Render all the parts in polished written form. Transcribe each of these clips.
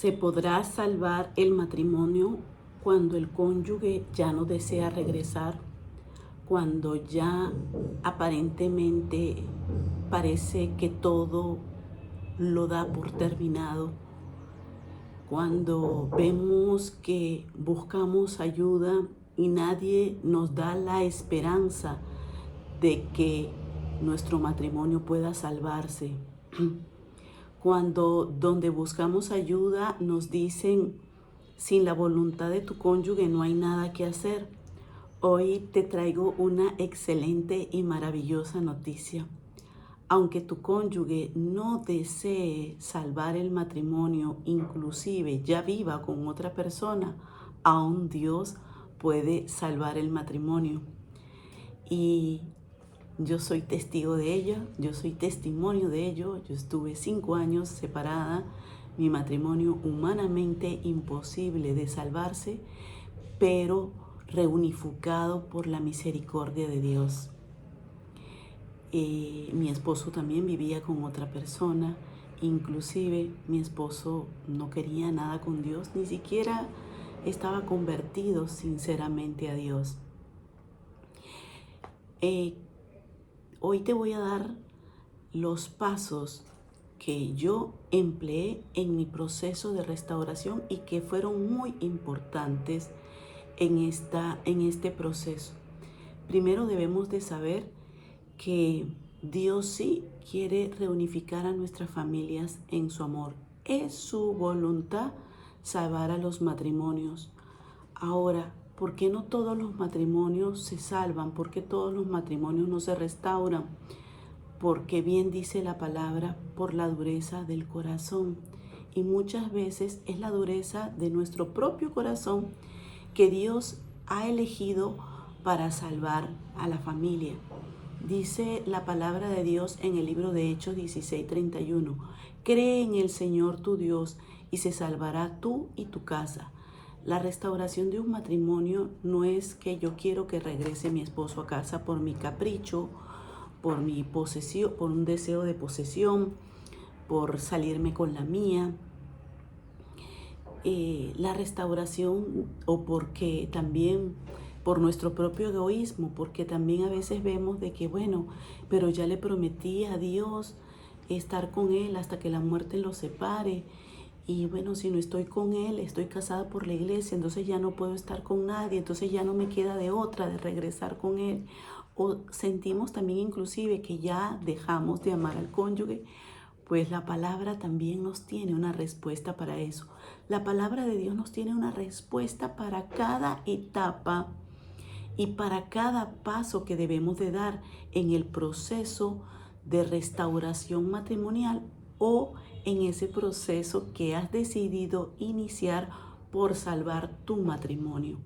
Se podrá salvar el matrimonio cuando el cónyuge ya no desea regresar, cuando ya aparentemente parece que todo lo da por terminado, cuando vemos que buscamos ayuda y nadie nos da la esperanza de que nuestro matrimonio pueda salvarse. Cuando donde buscamos ayuda nos dicen, sin la voluntad de tu cónyuge no hay nada que hacer. Hoy te traigo una excelente y maravillosa noticia. Aunque tu cónyuge no desee salvar el matrimonio, inclusive ya viva con otra persona, aún Dios puede salvar el matrimonio. Y yo soy testigo de ello, yo soy testimonio de ello. Yo estuve 5 años separada, mi matrimonio humanamente imposible de salvarse, pero reunificado por la misericordia de Dios. Mi esposo también vivía con otra persona, inclusive mi esposo no quería nada con Dios, ni siquiera estaba convertido sinceramente a Dios. Hoy te voy a dar los pasos que yo empleé en mi proceso de restauración y que fueron muy importantes en este proceso. Primero debemos de saber que Dios sí quiere reunificar a nuestras familias en su amor. Es su voluntad salvar a los matrimonios. Ahora, ¿por qué no todos los matrimonios se salvan? ¿Por qué todos los matrimonios no se restauran? Porque bien dice la palabra, por la dureza del corazón. Y muchas veces es la dureza de nuestro propio corazón que Dios ha elegido para salvar a la familia. Dice la palabra de Dios en el libro de Hechos 16:31. Cree en el Señor tu Dios y se salvará tú y tu casa. La restauración de un matrimonio no es que yo quiero que regrese mi esposo a casa por mi capricho, por mi posesión, por un deseo de posesión, por salirme con la mía. La restauración, o porque también por nuestro propio egoísmo, porque también a veces vemos de que, bueno, pero ya le prometí a Dios estar con Él hasta que la muerte los separe. Y bueno, si no estoy con Él, estoy casada por la iglesia, entonces ya no puedo estar con nadie, entonces ya no me queda de otra de regresar con Él. O sentimos también inclusive que ya dejamos de amar al cónyuge, pues la palabra también nos tiene una respuesta para eso. La palabra de Dios nos tiene una respuesta para cada etapa y para cada paso que debemos de dar en el proceso de restauración matrimonial o en ese proceso que has decidido iniciar por salvar tu matrimonio.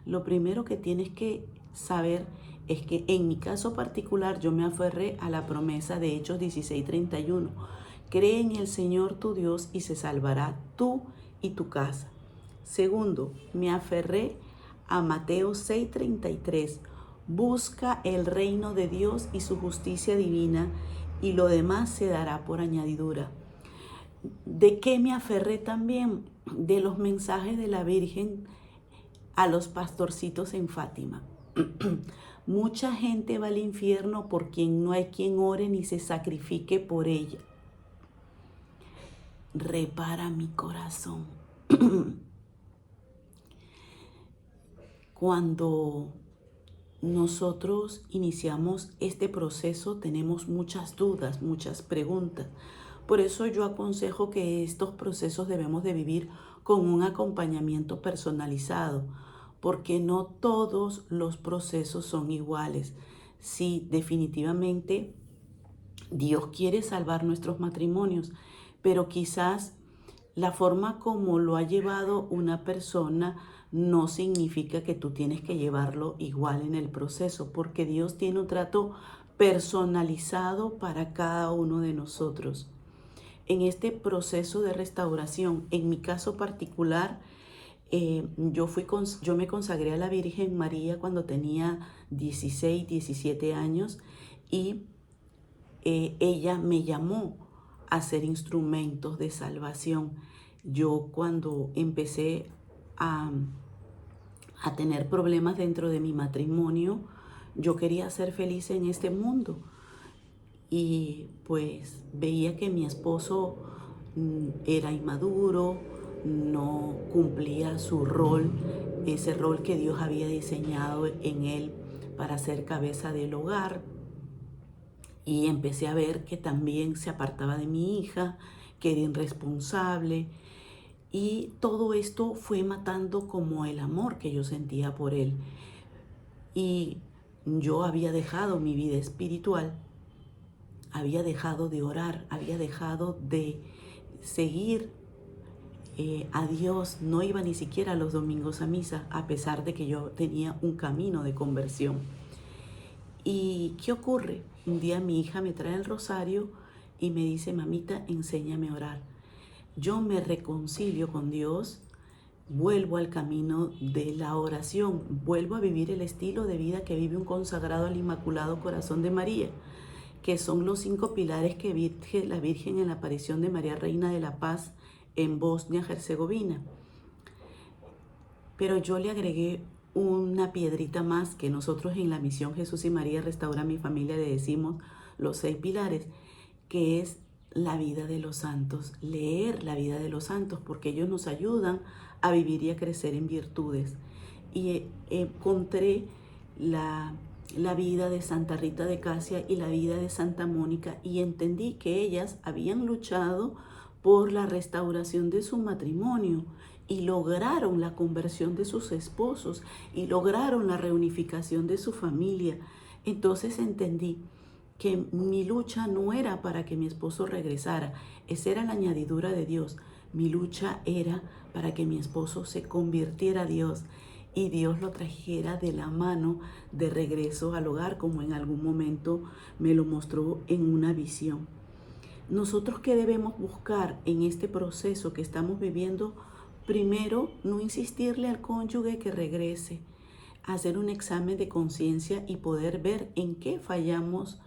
Lo primero que tienes que saber es que en mi caso particular yo me aferré a la promesa de Hechos 16:31. Cree en el Señor tu Dios y se salvará tú y tu casa. Segundo, me aferré a Mateo 6:33. Busca el reino de Dios y su justicia divina y lo demás se dará por añadidura. ¿De qué me aferré también? De los mensajes de la Virgen a los pastorcitos en Fátima. Mucha gente va al infierno por quien no hay quien ore ni se sacrifique por ella. Repara mi corazón. Cuando nosotros iniciamos este proceso tenemos muchas dudas, muchas preguntas. Por eso yo aconsejo que estos procesos debemos de vivir con un acompañamiento personalizado, porque no todos los procesos son iguales. Sí, definitivamente Dios quiere salvar nuestros matrimonios, pero quizás la forma como lo ha llevado una persona no significa que tú tienes que llevarlo igual en el proceso, porque Dios tiene un trato personalizado para cada uno de nosotros. En este proceso de restauración, en mi caso particular, yo me consagré a la Virgen María cuando tenía 16, 17 años y ella me llamó a ser instrumentos de salvación. Yo cuando empecé a, a tener problemas dentro de mi matrimonio, yo quería ser feliz en este mundo y pues veía que mi esposo era inmaduro, no cumplía su rol, ese rol que Dios había diseñado en él para ser cabeza del hogar. Y empecé a ver que también se apartaba de mi hija, que era irresponsable. Y todo esto fue matando como el amor que yo sentía por él. Y yo había dejado mi vida espiritual, había dejado de orar, había dejado de seguir a Dios, no iba ni siquiera los domingos a misa, a pesar de que yo tenía un camino de conversión. ¿Y qué ocurre? Un día mi hija me trae el rosario y me dice, mamita, enséñame a orar. Yo me reconcilio con Dios, vuelvo al camino de la oración, vuelvo a vivir el estilo de vida que vive un consagrado al Inmaculado Corazón de María, que son los 5 pilares que virge la Virgen en la aparición de María Reina de la Paz en Bosnia-Herzegovina. Pero yo le agregué una piedrita más que nosotros en la misión Jesús y María Restaura mi Familia le decimos los 6 pilares, que es la vida de los santos, leer la vida de los santos, porque ellos nos ayudan a vivir y a crecer en virtudes. Y encontré la vida de Santa Rita de Casia y la vida de Santa Mónica y entendí que ellas habían luchado por la restauración de su matrimonio y lograron la conversión de sus esposos y lograron la reunificación de su familia. Entonces entendí que mi lucha no era para que mi esposo regresara, esa era la añadidura de Dios. Mi lucha era para que mi esposo se convirtiera a Dios y Dios lo trajera de la mano de regreso al hogar, como en algún momento me lo mostró en una visión. Nosotros, ¿qué debemos buscar en este proceso que estamos viviendo? Primero, no insistirle al cónyuge que regrese, hacer un examen de conciencia y poder ver en qué fallamos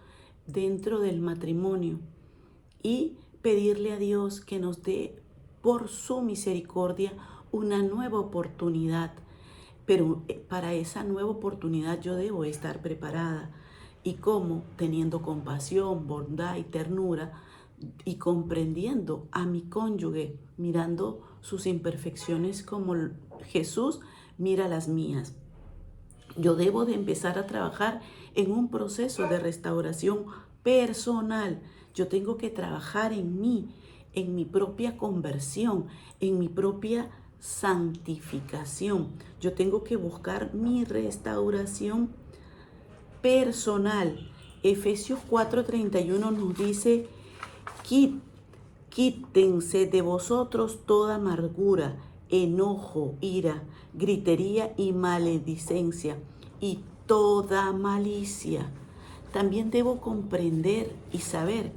dentro del matrimonio y pedirle a Dios que nos dé por su misericordia una nueva oportunidad. Pero para esa nueva oportunidad yo debo estar preparada. ¿Y cómo? Teniendo compasión, bondad y ternura y comprendiendo a mi cónyuge, mirando sus imperfecciones como Jesús mira las mías. Yo debo de empezar a trabajar en un proceso de restauración personal. Yo tengo que trabajar en mí, en mi propia conversión, en mi propia santificación. Yo tengo que buscar mi restauración personal. Efesios 4:31 nos dice, quítense de vosotros toda amargura, enojo, ira, gritería y maledicencia y toda malicia. También debo comprender y saber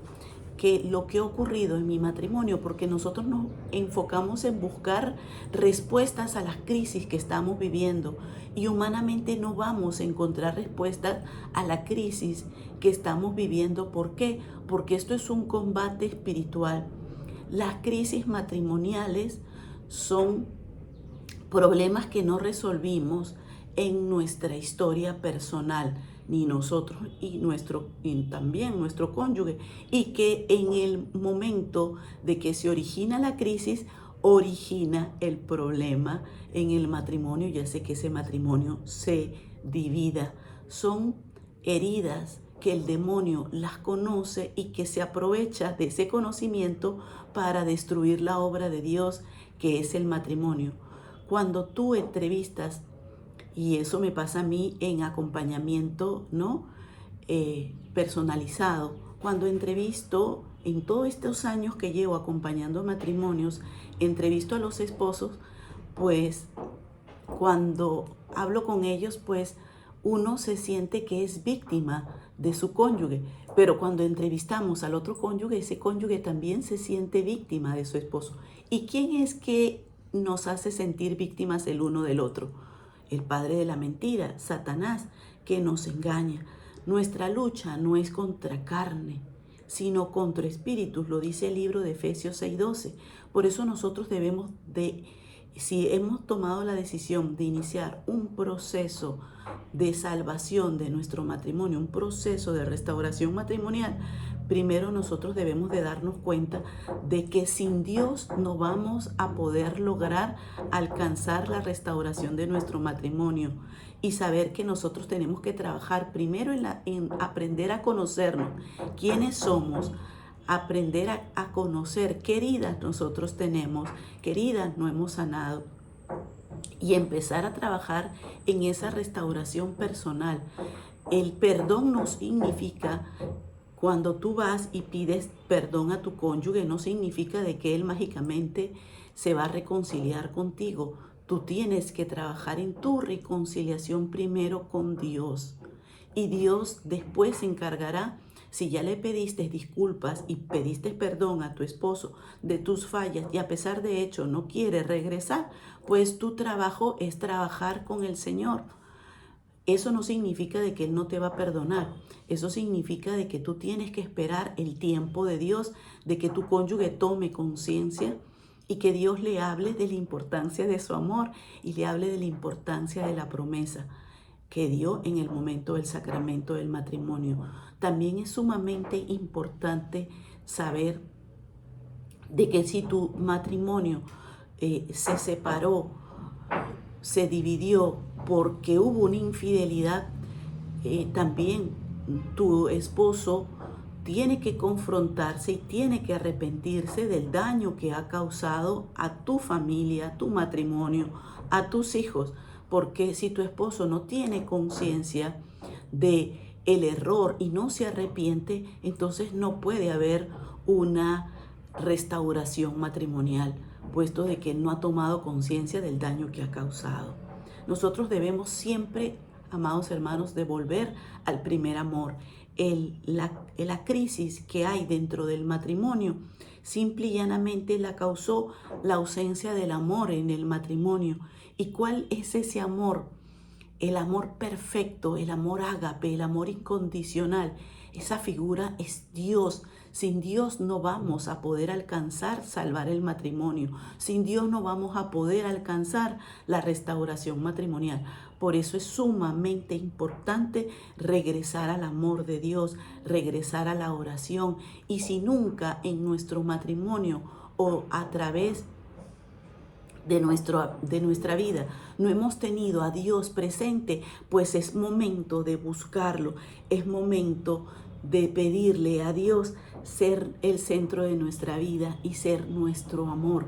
que lo que ha ocurrido en mi matrimonio, porque nosotros nos enfocamos en buscar respuestas a las crisis que estamos viviendo y humanamente no vamos a encontrar respuestas a la crisis que estamos viviendo. ¿Por qué? Porque esto es un combate espiritual. Las crisis matrimoniales son problemas que no resolvimos en nuestra historia personal, ni nosotros y también nuestro cónyuge, y que en el momento de que se origina la crisis, origina el problema en el matrimonio y hace que ese matrimonio se divida. Son heridas que el demonio las conoce y que se aprovecha de ese conocimiento para destruir la obra de Dios, que es el matrimonio. Cuando tú entrevistas, y eso me pasa a mí en acompañamiento, ¿no? Personalizado, cuando entrevisto, en todos estos años que llevo acompañando matrimonios, entrevisto a los esposos, pues cuando hablo con ellos, pues uno se siente que es víctima de su cónyuge, pero cuando entrevistamos al otro cónyuge, ese cónyuge también se siente víctima de su esposo. ¿Y quién es que nos hace sentir víctimas el uno del otro? El padre de la mentira, Satanás, que nos engaña. Nuestra lucha no es contra carne, sino contra espíritus, lo dice el libro de Efesios 6:12. Por eso nosotros debemos de, si hemos tomado la decisión de iniciar un proceso de salvación de nuestro matrimonio, un proceso de restauración matrimonial, primero nosotros debemos de darnos cuenta de que sin Dios no vamos a poder lograr alcanzar la restauración de nuestro matrimonio, y saber que nosotros tenemos que trabajar primero en aprender a conocernos, quiénes somos, aprender a conocer qué heridas nosotros tenemos, qué heridas no hemos sanado, y empezar a trabajar en esa restauración personal. El perdón no significa, cuando tú vas y pides perdón a tu cónyuge, no significa de que él mágicamente se va a reconciliar contigo. Tú tienes que trabajar en tu reconciliación primero con Dios. Y Dios después se encargará, si ya le pediste disculpas y pediste perdón a tu esposo de tus fallas y a pesar de hecho no quiere regresar, pues tu trabajo es trabajar con el Señor. Eso no significa de que Él no te va a perdonar. Eso significa de que tú tienes que esperar el tiempo de Dios, de que tu cónyuge tome conciencia y que Dios le hable de la importancia de su amor y le hable de la importancia de la promesa que dio en el momento del sacramento del matrimonio. También es sumamente importante saber de que si tu matrimonio se separó, se dividió porque hubo una infidelidad, también tu esposo tiene que confrontarse y tiene que arrepentirse del daño que ha causado a tu familia, a tu matrimonio, a tus hijos. Porque si tu esposo no tiene conciencia de el error y no se arrepiente, entonces no puede haber una restauración matrimonial, puesto de que no ha tomado conciencia del daño que ha causado. Nosotros debemos siempre, amados hermanos, de volver al primer amor. La crisis que hay dentro del matrimonio simple y llanamente la causó la ausencia del amor en el matrimonio. ¿Y cuál es ese amor? El amor perfecto, el amor ágape, el amor incondicional. Esa figura es Dios. Sin Dios no vamos a poder alcanzar salvar el matrimonio. Sin Dios no vamos a poder alcanzar la restauración matrimonial. Por eso es sumamente importante regresar al amor de Dios, regresar a la oración. Y si nunca en nuestro matrimonio o a través de nuestra vida no hemos tenido a Dios presente, pues es momento de buscarlo, es momento de pedirle a Dios ser el centro de nuestra vida y ser nuestro amor.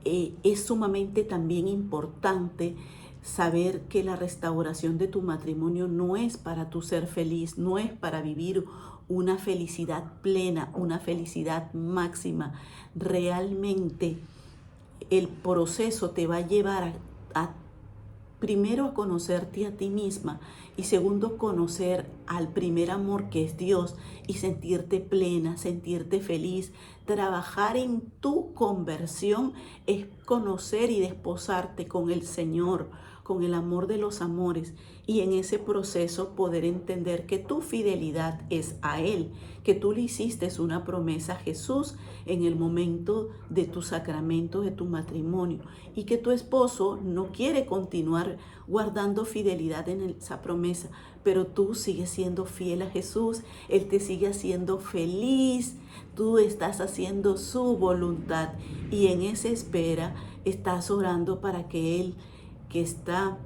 Es sumamente también importante saber que la restauración de tu matrimonio no es para tu ser feliz, no es para vivir una felicidad plena, una felicidad máxima. Realmente el proceso te va a llevar primero a conocerte a ti misma y segundo conocer al primer amor que es Dios y sentirte plena, sentirte feliz. Trabajar en tu conversión es conocer y desposarte con el Señor, con el amor de los amores, y en ese proceso poder entender que tu fidelidad es a Él, que tú le hiciste una promesa a Jesús en el momento de tu sacramento, de tu matrimonio, y que tu esposo no quiere continuar guardando fidelidad en esa promesa, pero tú sigues siendo fiel a Jesús, Él te sigue haciendo feliz, tú estás haciendo su voluntad y en esa espera estás orando para que Él, que está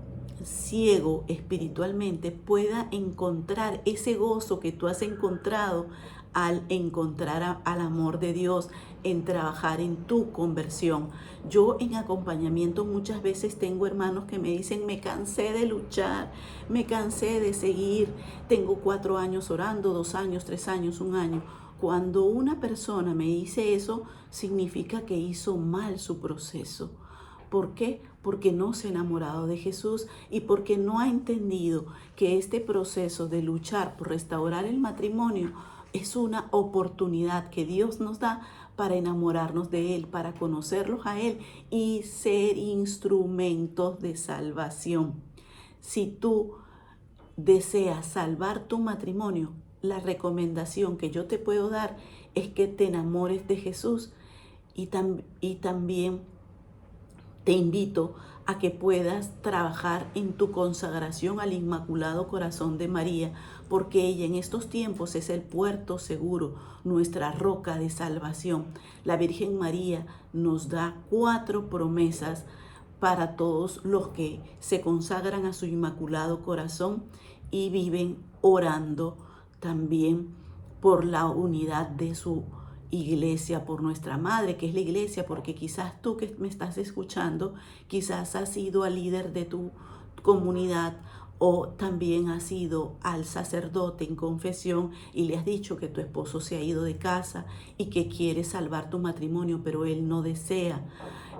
ciego espiritualmente, pueda encontrar ese gozo que tú has encontrado al encontrar al amor de Dios, en trabajar en tu conversión. Yo en acompañamiento muchas veces tengo hermanos que me dicen: me cansé de luchar, me cansé de seguir, tengo 4 años orando, 2 años, 3 años, 1 año. Cuando una persona me dice eso, significa que hizo mal su proceso. ¿Por qué? Porque no se ha enamorado de Jesús y porque no ha entendido que este proceso de luchar por restaurar el matrimonio es una oportunidad que Dios nos da para enamorarnos de Él, para conocerlos a Él y ser instrumentos de salvación. Si tú deseas salvar tu matrimonio, la recomendación que yo te puedo dar es que te enamores de Jesús y también te invito a que puedas trabajar en tu consagración al Inmaculado Corazón de María, porque ella en estos tiempos es el puerto seguro, nuestra roca de salvación. La Virgen María nos da 4 promesas para todos los que se consagran a su Inmaculado Corazón y viven orando también por la unidad de su iglesia, por nuestra madre, que es la iglesia, porque quizás tú que me estás escuchando, quizás has sido al líder de tu comunidad o también has ido al sacerdote en confesión y le has dicho que tu esposo se ha ido de casa y que quiere salvar tu matrimonio, pero él no desea.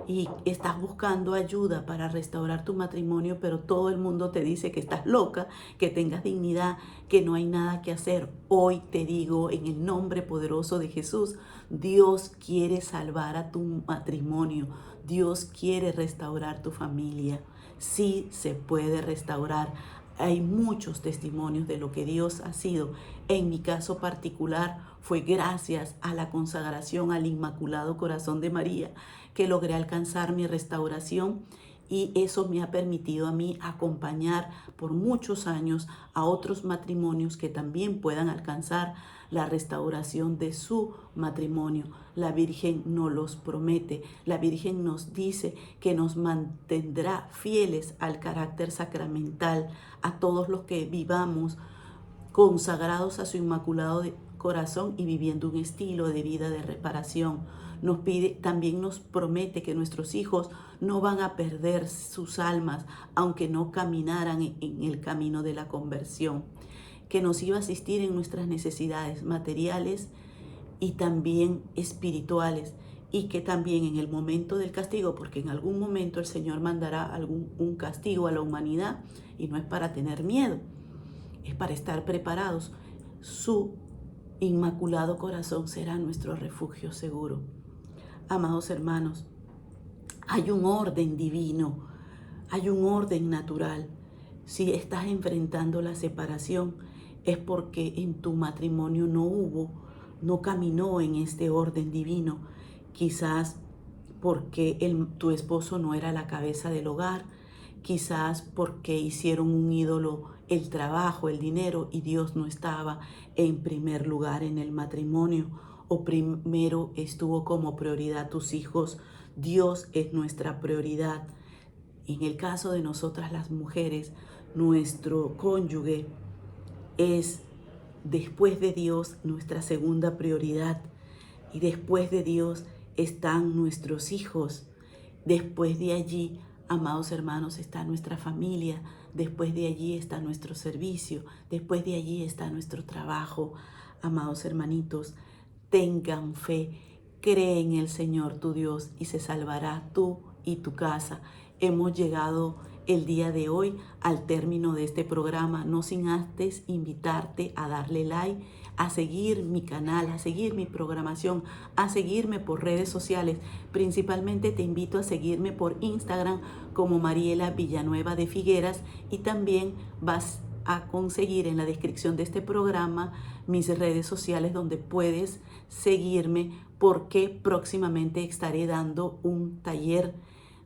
Y estás buscando ayuda para restaurar tu matrimonio, pero todo el mundo te dice que estás loca, que tengas dignidad, que no hay nada que hacer. Hoy te digo, en el nombre poderoso de Jesús, Dios quiere salvar a tu matrimonio. Dios quiere restaurar tu familia. Sí se puede restaurar. Hay muchos testimonios de lo que Dios ha sido. En mi caso particular fue gracias a la consagración al Inmaculado Corazón de María que logré alcanzar mi restauración, y eso me ha permitido a mí acompañar por muchos años a otros matrimonios que también puedan alcanzar la restauración de su matrimonio. La Virgen nos los promete. La Virgen nos dice que nos mantendrá fieles al carácter sacramental, a todos los que vivamos consagrados a su Inmaculado Corazón y viviendo un estilo de vida de reparación. También nos promete que nuestros hijos no van a perder sus almas, aunque no caminaran en el camino de la conversión, que nos iba a asistir en nuestras necesidades materiales y también espirituales, y que también en el momento del castigo, porque en algún momento el Señor mandará un castigo a la humanidad, y no es para tener miedo, es para estar preparados. Su Inmaculado Corazón será nuestro refugio seguro. Amados hermanos, hay un orden divino, hay un orden natural. Si estás enfrentando la separación, es porque en tu matrimonio no caminó en este orden divino. Quizás porque tu esposo no era la cabeza del hogar, quizás porque hicieron un ídolo el trabajo, el dinero, y Dios no estaba en primer lugar en el matrimonio, o primero estuvo como prioridad tus hijos. Dios es nuestra prioridad. En el caso de nosotras las mujeres, nuestro cónyuge es, después de Dios, nuestra segunda prioridad. Y después de Dios están nuestros hijos. Después de allí, amados hermanos, está nuestra familia. Después de allí está nuestro servicio. Después de allí está nuestro trabajo. Amados hermanitos, tengan fe, cree en el Señor tu Dios y se salvará tú y tu casa. Hemos llegado el día de hoy al término de este programa, no sin antes invitarte a darle like, a seguir mi canal, a seguir mi programación, a seguirme por redes sociales. Principalmente te invito a seguirme por Instagram como Mariela Villanueva de Figueras, y también vas a conseguir en la descripción de este programa mis redes sociales donde puedes seguirme, porque próximamente estaré dando un taller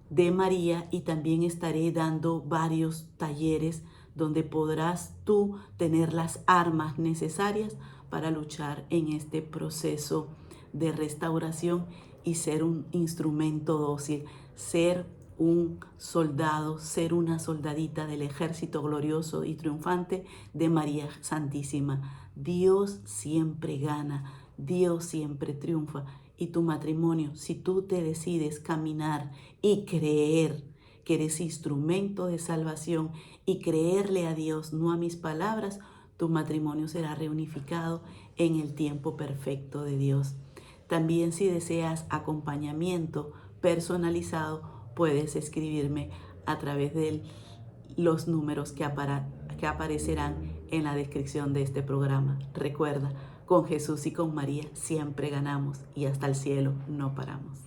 de María y también estaré dando varios talleres donde podrás tú tener las armas necesarias para luchar en este proceso de restauración y ser un instrumento dócil, ser un soldado, ser una soldadita del ejército glorioso y triunfante de María Santísima. Dios siempre gana, Dios siempre triunfa. Y tu matrimonio, si tú te decides caminar y creer que eres instrumento de salvación y creerle a Dios, no a mis palabras, tu matrimonio será reunificado en el tiempo perfecto de Dios. También, si deseas acompañamiento personalizado, puedes escribirme a través de los números que aparecerán en la descripción de este programa. Recuerda, con Jesús y con María siempre ganamos, y hasta el cielo no paramos.